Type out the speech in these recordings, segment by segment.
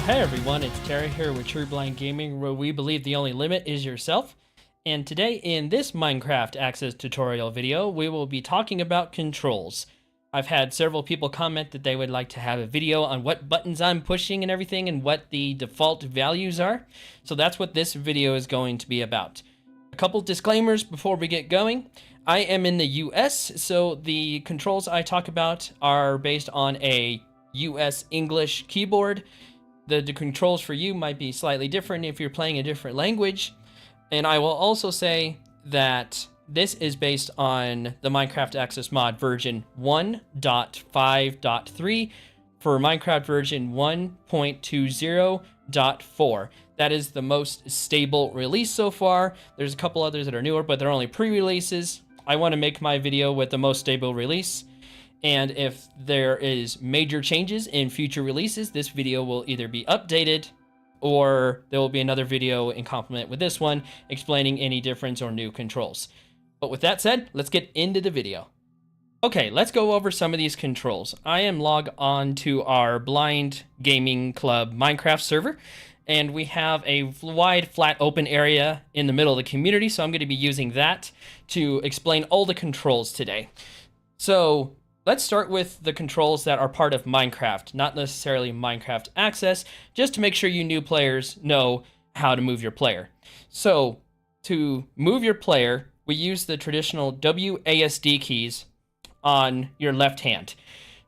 Hey everyone, it's Terry here with TrueBlind Gaming, where we believe the only limit is yourself. And today in this MineCraft-Access tutorial video, we will be talking about controls. I've had several people comment that they would like to have a video on what buttons I'm pushing and everything and what the default values are. So that's what this video is going to be about. A couple disclaimers before we get going. I am in the US, so the controls I talk about are based on a US English keyboard. The controls for you might be slightly different if you're playing a different language. And I will also say that this is based on the MineCraft-Access mod version 1.5.3 for Minecraft version 1.20.4. That is the most stable release so far. There's a couple others that are newer, but they're only pre-releases. I want to make my video with the most stable release. And if there is major changes in future releases, this video will either be updated or there will be another video in complement with this one explaining any difference or new controls. But with that said, let's get into the video. Okay, let's go over some of these controls. I am logged on to our Blind Gaming Club Minecraft server, and we have a wide, flat, open area in the middle of the community, so I'm going to be using that to explain all the controls today. So let's start with the controls that are part of Minecraft, not necessarily Minecraft-Access, just to make sure you new players know how to move your player. So to move your player, we use the traditional WASD keys on your left hand.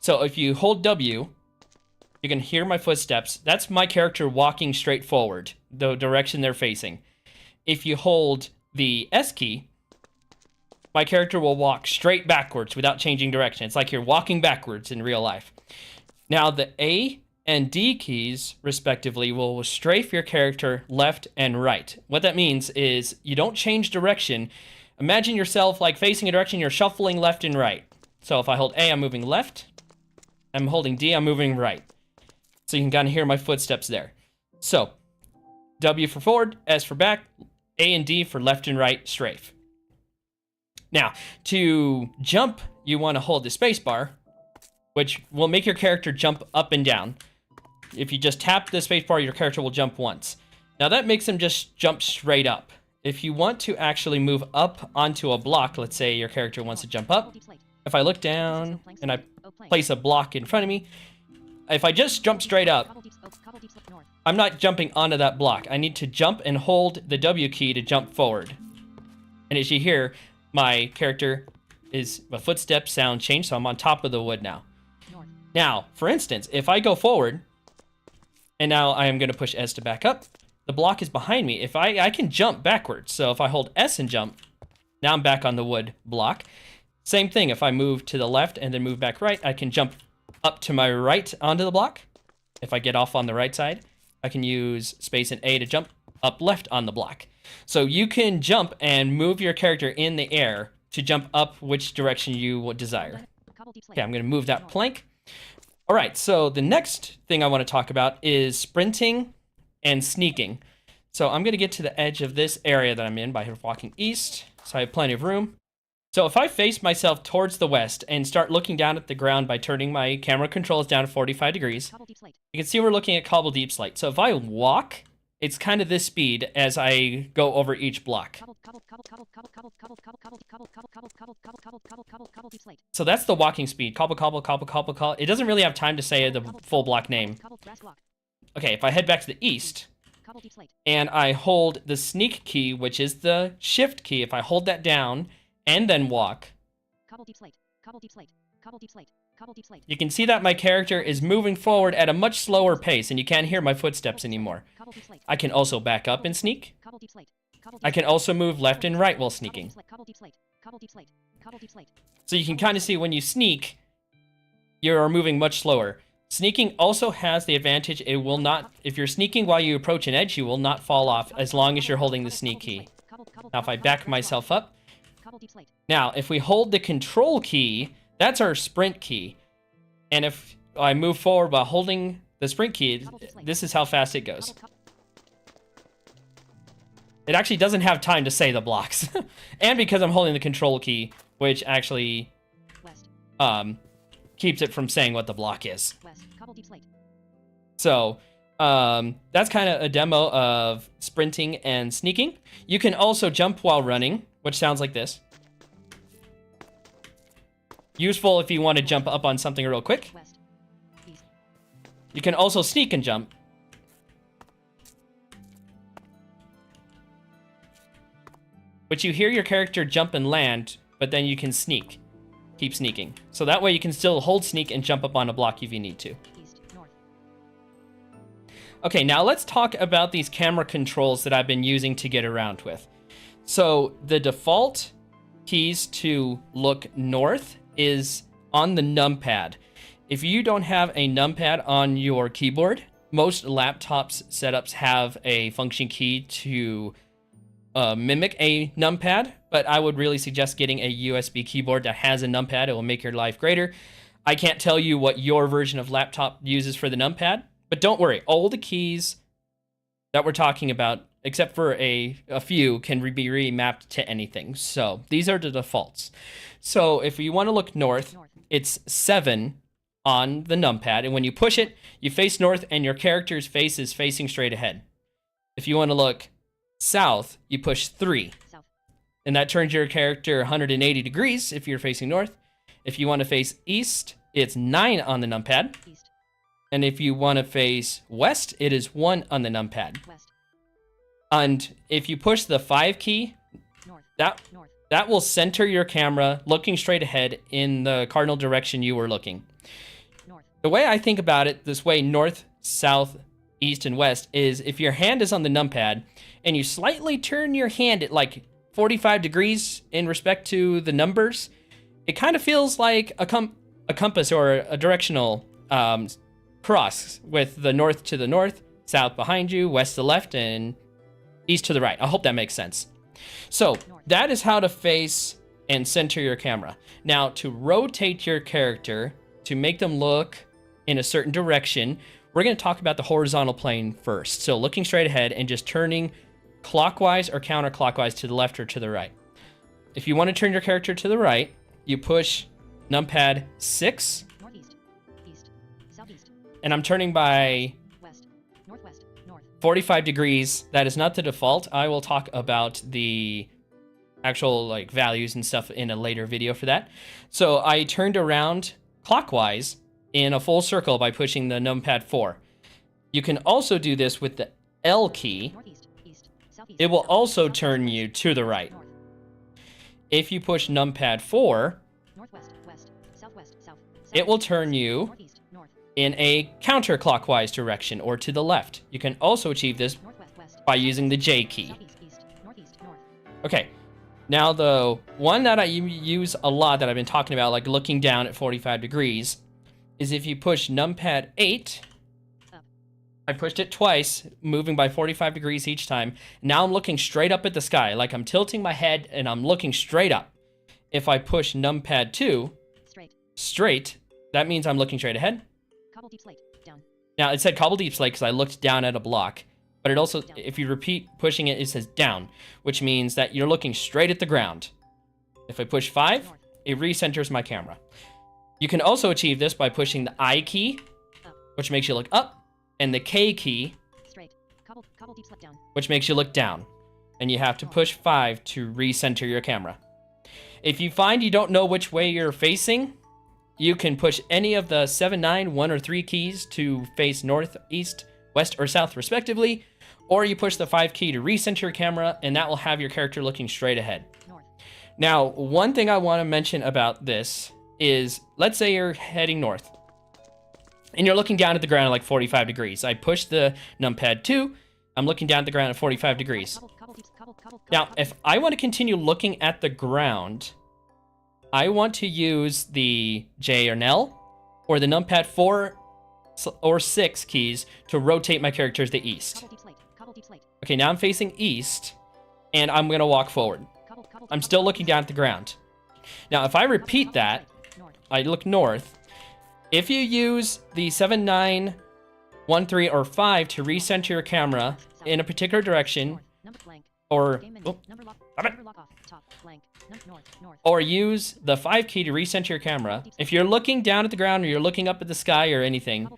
So if you hold W, you can hear my footsteps. That's my character walking straight forward, the direction they're facing. If you hold the S key, my character will walk straight backwards without changing direction. It's like you're walking backwards in real life. Now the A and D keys, respectively, will strafe your character left and right. What that means is you don't change direction. Imagine yourself like facing a direction, you're shuffling left and right. So if I hold A, I'm moving left. I'm holding D, I'm moving right. So you can kind of hear my footsteps there. So W for forward, S for back, A and D for left and right strafe. Now, to jump, you want to hold the space bar, which will make your character jump up and down. If you just tap the space bar, your character will jump once. Now that makes him just jump straight up. If you want to actually move up onto a block, let's say your character wants to jump up. If I look down and I place a block in front of me, if I just jump straight up, I'm not jumping onto that block. I need to jump and hold the W key to jump forward. And as you hear, my character is a footstep sound change, so I'm on top of the wood now. Now, for instance, if I go forward, and now I am going to push S to back up, the block is behind me. If I can jump backwards, so if I hold S and jump, now I'm back on the wood block. Same thing, if I move to the left and then move back right, I can jump up to my right onto the block. If I get off on the right side, I can use space and A to jump up left on the block. So you can jump and move your character in the air to jump up which direction you would desire. Okay, I'm going to move that plank. All right, so the next thing I want to talk about is sprinting and sneaking. So I'm going to get to the edge of this area that I'm in by walking east, so I have plenty of room. So if I face myself towards the west and start looking down at the ground by turning my camera controls down to 45 degrees, you can see we're looking at cobble deep slate. So if I walk, it's kind of this speed as I go over each block. So that's the walking speed. Cobble, cobble, cobble, cobble, cobble. It doesn't really have time to say the full block name. Okay, if I head back to the east, and I hold the sneak key, which is the shift key, if I hold that down and then walk, you can see that my character is moving forward at a much slower pace, and you can't hear my footsteps anymore. I can also back up and sneak. I can also move left and right while sneaking. So you can kind of see when you sneak, you're moving much slower. Sneaking also has the advantage, it will not, if you're sneaking while you approach an edge, you will not fall off as long as you're holding the sneak key. Now if I back myself up, now if we hold the control key, that's our sprint key. And if I move forward while holding the sprint key, this is how fast it goes. It actually doesn't have time to say the blocks. And because I'm holding the control key, which actually keeps it from saying what the block is. So, That's kind of a demo of sprinting and sneaking. You can also jump while running, which sounds like this. Useful if you want to jump up on something real quick. You can also sneak and jump. But you hear your character jump and land, but then you can sneak. Keep sneaking. So that way you can still hold sneak and jump up on a block if you need to. Okay, now let's talk about these camera controls that I've been using to get around with. So the default keys to look north is on the numpad. If you don't have a numpad on your keyboard, most laptops setups have a function key to mimic a numpad, but I would really suggest getting a USB keyboard that has a numpad. It will make your life greater. I can't tell you what your version of laptop uses for the numpad, but don't worry. All the keys that we're talking about, except for a few, can be remapped to anything. So these are the defaults. So if you want to look north, it's 7 on the numpad, and when you push it, you face north and your character's face is facing straight ahead. If you want to look south, you push 3, and that turns your character 180 degrees if you're facing north. If you want to face east, it's 9 on the numpad. And if you want to face west, it is 1 on the numpad. And if you push the 5 key, that will center your camera looking straight ahead in the cardinal direction you were looking. The way I think about it this way, north, south, east, and west, is if your hand is on the numpad and you slightly turn your hand at like 45 degrees in respect to the numbers, it kind of feels like a compass or a directional cross with the north to the north, south behind you, west to the left, and east to the right. I hope that makes sense. So that is how to face and center your camera. Now, to rotate your character, to make them look in a certain direction, we're going to talk about the horizontal plane first. So looking straight ahead and just turning clockwise or counterclockwise to the left or to the right. If you want to turn your character to the right, you push numpad 6. Northeast, east, southeast. And I'm turning by West, northwest, north. 45 degrees. That is not the default. I will talk about the actual like values and stuff in a later video for that. So I turned around clockwise in a full circle by pushing the numpad 4. You can also do this with the L key. Northeast, east, southeast. It will south, also southwest, turn you to the right. north. If you push numpad 4, Northwest, west, southwest, south. it will turn you Northeast, north. in a counterclockwise direction or to the left. You can also achieve this Northwest, west. by using the J key. Southeast, east, northeast, north. Okay, now the one that I use a lot that I've been talking about, like looking down at 45 degrees, is if you push numpad 8, Up. I pushed it twice, moving by 45 degrees each time. Now I'm looking straight up at the sky, like I'm tilting my head and I'm looking straight up. If I push numpad 2, straight, that means I'm looking straight ahead. Cobble deep slate, down. Now it said cobble deep slate because I looked down at a block, but it also, Down. if you repeat pushing it, it says down, which means that you're looking straight at the ground. If I push 5, North. it recenters my camera. You can also achieve this by pushing the I key, Up. which makes you look up, and the K key, Straight. Cobble deep slate, down. which makes you look down. And you have to push 5 to recenter your camera. If you find you don't know which way you're facing, you can push any of the 7, 9, 1, or 3 keys to face north, east, west, or south respectively, or you push the 5 key to recenter your camera, and that will have your character looking straight ahead. North. Now, one thing I want to mention about this is, let's say you're heading north, and you're looking down at the ground at like 45 degrees. I push the numpad 2, I'm looking down at the ground at 45 degrees. Now, if I want to continue looking at the ground, I want to use the J or L or the numpad 4 or 6 keys to rotate my character to the east. Okay, now I'm facing east, and I'm going to walk forward. I'm still looking down at the ground. Now, if I repeat that, I look north. If you use the 7, 9, 1, 3, or 5 to recenter your camera in a particular direction, or or use the 5 key to recenter your camera. If you're looking down at the ground or you're looking up at the sky or anything,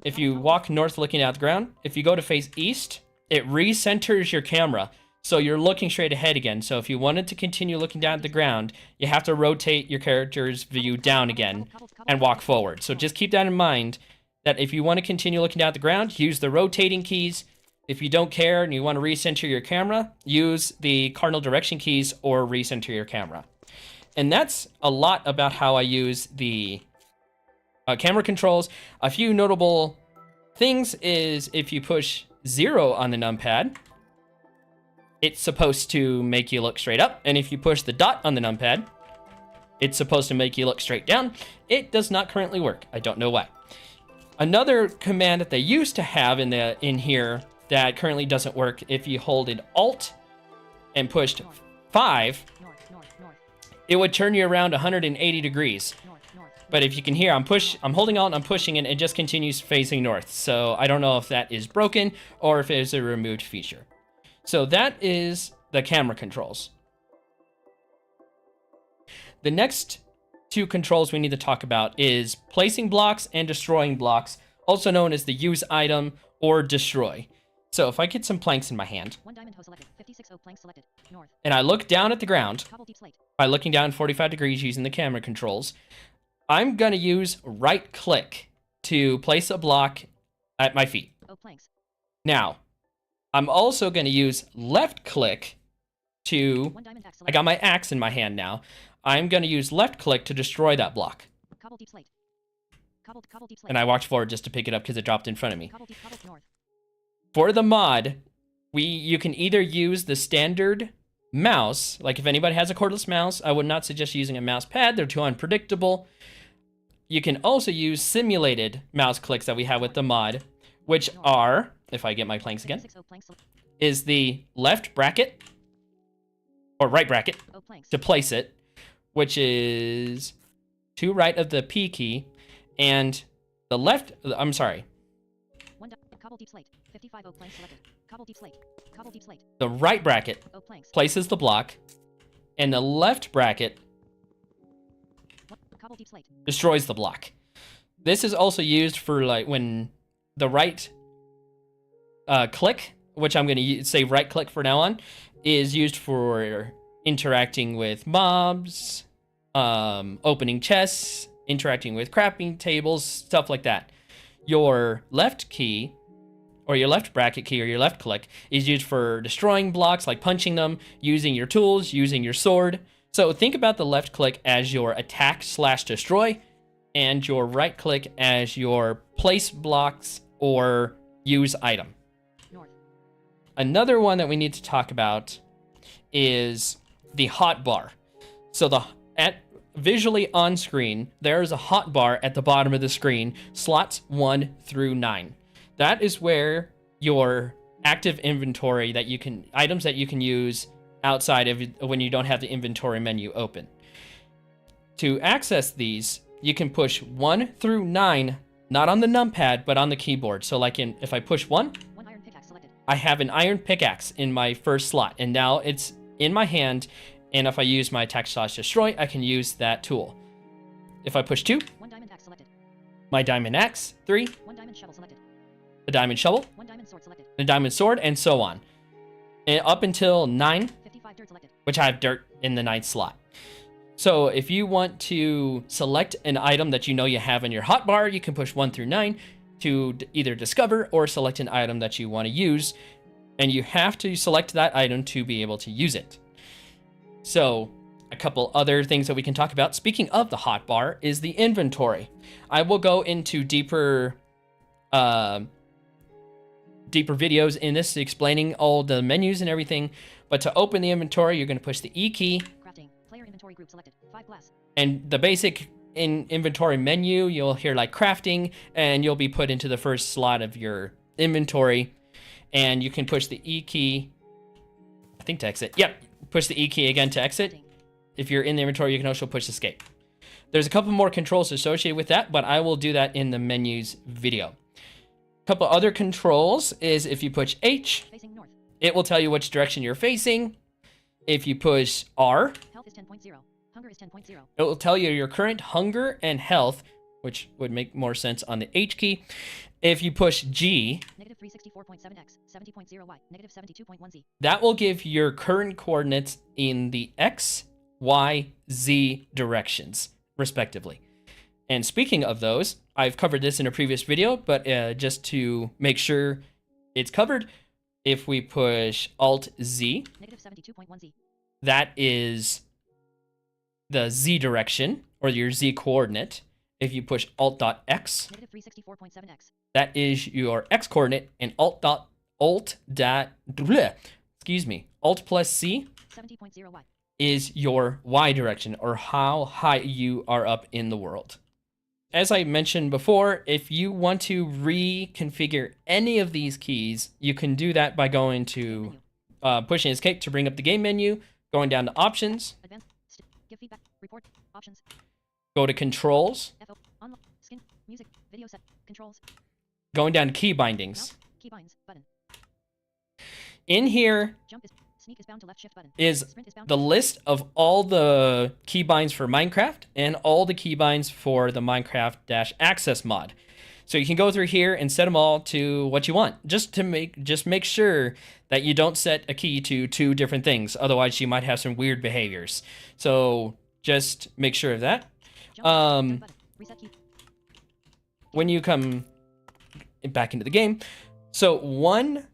if you walk north looking at the ground, if you go to face east, it recenters your camera. So you're looking straight ahead again. So if you wanted to continue looking down at the ground, you have to rotate your character's view down again and walk forward. So just keep that in mind, that if you want to continue looking down at the ground, use the rotating keys. If you don't care and you want to recenter your camera, use the cardinal direction keys or recenter your camera. And that's a lot about how I use the camera controls. A few notable things is if you push 0 on the numpad, it's supposed to make you look straight up. And if you push the dot on the numpad, it's supposed to make you look straight down. It does not currently work. I don't know why. Another command that they used to have in here that currently doesn't work, if you hold an Alt and pushed 5, it would turn you around 180 degrees. But if you can hear, I'm holding Alt, I'm pushing it, it just continues facing north. So I don't know if that is broken or if it is a removed feature. So that is the camera controls. The next two controls we need to talk about is placing blocks and destroying blocks, also known as the use item or destroy. So if I get some planks in my hand, 1 diamond hoe selected, 56 oak planks selected, north, and I look down at the ground cobble deep slate, by looking down 45 degrees using the camera controls, I'm going to use right click to place a block at my feet. oak planks, Now, I'm also going to use left click to, 1 diamond axe I selected, got my axe in my hand now. I'm going to use left click to destroy that block. cobble deep slate, cobble deep slate, And I walked forward just to pick it up because it dropped in front of me. cobble north, For the mod, you can either use the standard mouse, like if anybody has a cordless mouse, I would not suggest using a mouse pad, they're too unpredictable. You can also use simulated mouse clicks that we have with the mod, which are, if I get my planks again, 56 oak planks selected, is the left bracket, or right bracket, oak planks, to place it, which is to right of the P key, and the left, I'm sorry, 1 cobble deep slate, 55 oak planks selected, cobble deep slate, the right bracket oak planks, places the block, and the left bracket cobble deep slate, destroys the block. This is also used for like when the right click, which I'm going to say right click for now on, is used for interacting with mobs, opening chests, interacting with crafting tables, stuff like that. Your left key, or your left bracket key, or your left click, is used for destroying blocks, like punching them, using your tools, using your sword. So think about the left click as your attack/destroy, and your right click as your place blocks or use item. north, Another one that we need to talk about is the hotbar. So visually on screen, there is a hotbar at the bottom of the screen, slots 1 through 9. That is where your active inventory items that you can use outside of when you don't have the inventory menu open. To access these, you can push 1 through 9, not on the numpad, but on the keyboard. So like if I push 1, 1 iron pickaxe selected, I have an iron pickaxe in my first slot, and now it's in my hand, and if I use my attack/destroy, I can use that tool. If I push 2, 1 diamond axe selected, my diamond axe, 3, 1 diamond shovel selected, a diamond shovel, 1 diamond sword selected, a diamond sword, and so on. And up until 9, 55 dirt selected, which I have dirt in the 9th slot. So if you want to select an item that you know you have in your hotbar, you can push 1 through 9 to either discover or select an item that you want to use, and you have to select that item to be able to use it. So a couple other things that we can talk about, speaking of the hotbar, is the inventory. I will go into deeper videos in this explaining all the menus and everything, but to open the inventory, you're going to push the E key, crafting, player inventory group selected, 5 glass, and the basic inventory menu, you'll hear like crafting, and you'll be put into the first slot of your inventory, and you can push the E key, I think, to exit. Yep, push the E key again to exit. crafting, If you're in the inventory, you can also push escape. There's a couple more controls associated with that, but I will do that in the menus video. A couple other controls is if you push H, facing north, it will tell you which direction you're facing. If you push R, health is 10.0, hunger is 10.0, it will tell you your current hunger and health, which would make more sense on the H key. If you push G, Negative 364.7x, 70.0y, negative 72.1z. that will give your current coordinates in the X, Y, Z directions, respectively. And speaking of those, I've covered this in a previous video, but just to make sure it's covered, if we push Alt-Z, Negative 72.1z. that is the Z direction, or your Z coordinate. If you push Alt.X, Negative 364.7x. that is your X coordinate, and Alt plus C 70.0y. is your Y direction, or how high you are up in the world. As I mentioned before, if you want to reconfigure any of these keys, you can do that by going to pushing escape to bring up the game menu, going down to options, Advanced. Give feedback. Report. Options. go to controls, FO. Unlock. Skin. Music. Video set. Controls. going down to key bindings. Mouse. Keybinds. Button. In here Jump is. Sneak is bound to left shift button. is Sprint is bound the to list of all the keybinds for Minecraft and all the keybinds for the MineCraft-Access mod. So you can go through here and set them all to what you want, just make sure that you don't set a key to two different things. Otherwise, you might have some weird behaviors. So just make sure of that. jump. Turn button. Reset key. When you come back into the game, so one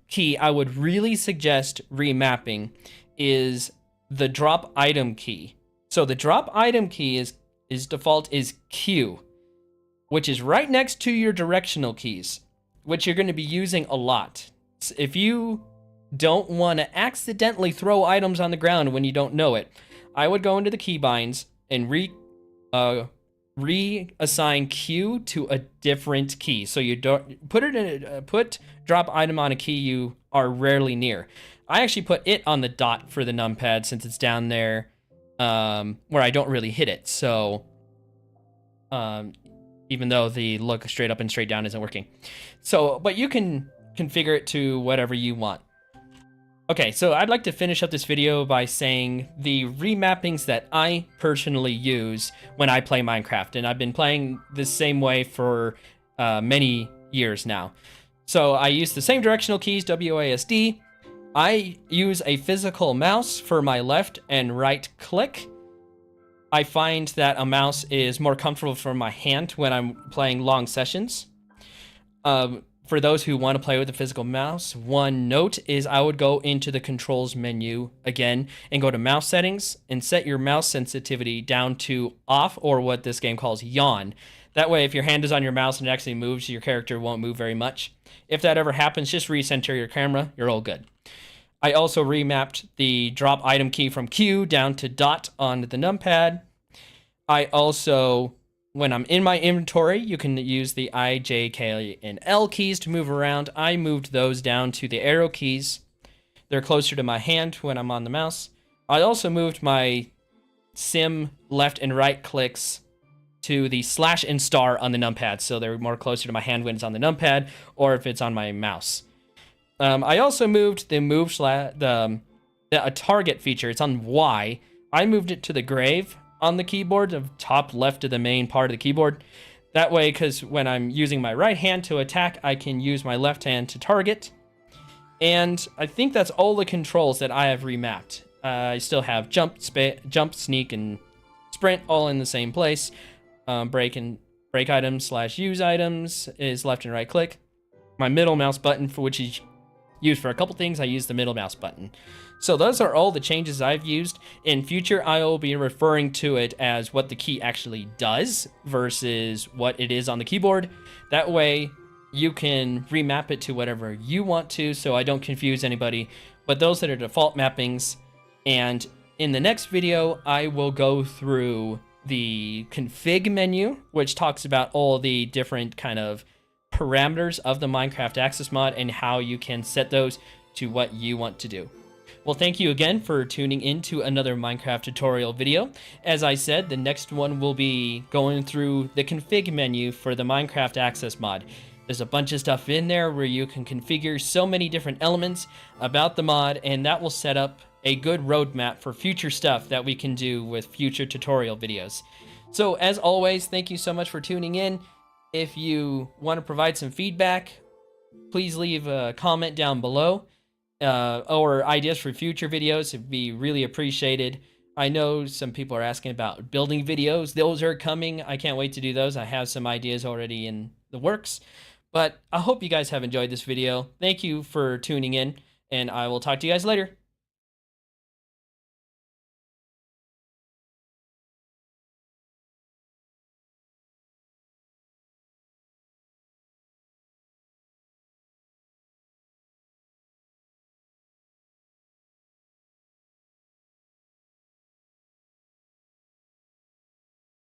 key I would really suggest remapping is the drop item key. So the drop item key is default is Q, which is right next to your directional keys, which you're going to be using a lot. If you don't want to accidentally throw items on the ground when you don't know it, I would go into the keybinds and reassign Q to a different key. So you don't put drop item on a key you are rarely near. I actually put it on the dot for the numpad since it's down there where I don't really hit it. So even though the look straight up and straight down isn't working. So, but you can configure it to whatever you want. Okay, so I'd like to finish up this video by saying the remappings that I personally use when I play Minecraft, and I've been playing the same way for many years now. So I use the same directional keys, WASD. I use a physical mouse for my left and right click. I find that a mouse is more comfortable for my hand when I'm playing long sessions. For those who want to play with a physical mouse, one note is I would go into the controls menu again and go to mouse settings and set your mouse sensitivity down to off, or what this game calls yawn. That way, if your hand is on your mouse and it actually moves, your character won't move very much. If that ever happens, just recenter your camera. You're all good. I also remapped the drop item key from Q down to dot on the numpad. I also, when I'm in my inventory, you can use the I, J, K, and L keys to move around. I moved those down to the arrow keys. They're closer to my hand when I'm on the mouse. I also moved my sim left and right clicks to the slash and star on the numpad, so they're more closer to my hand when it's on the numpad or if it's on my mouse. I also moved the a target feature. It's on Y. I moved it to the grave on the keyboard, the top left of the main part of the keyboard. That way, because when I'm using my right hand to attack, I can use my left hand to target. And I think that's all the controls that I have remapped. I still have jump, sneak, and sprint all in the same place. Break items / use items is left and right click. My middle mouse button, for which is used for a couple things, I use the middle mouse button. So those are all the changes I've used. In future, I will be referring to it as what the key actually does versus what it is on the keyboard. That way, you can remap it to whatever you want to, so I don't confuse anybody. But those that are default mappings. And in the next video, I will go through the config menu, which talks about all the different kind of parameters of the Minecraft-Access mod and how you can set those to what you want to do. Well, thank you again for tuning in to another Minecraft tutorial video. As I said, the next one will be going through the config menu for the Minecraft-Access mod. There's a bunch of stuff in there where you can configure so many different elements about the mod, and that will set up a good roadmap for future stuff that we can do with future tutorial videos. So, as always, thank you so much for tuning in. If you want to provide some feedback, please leave a comment down below, or ideas for future videos. It'd be really appreciated. I know some people are asking about building videos. Those are coming. I can't wait to do those. I have some ideas already in the works. But I hope you guys have enjoyed this video. Thank you for tuning in, and I will talk to you guys later.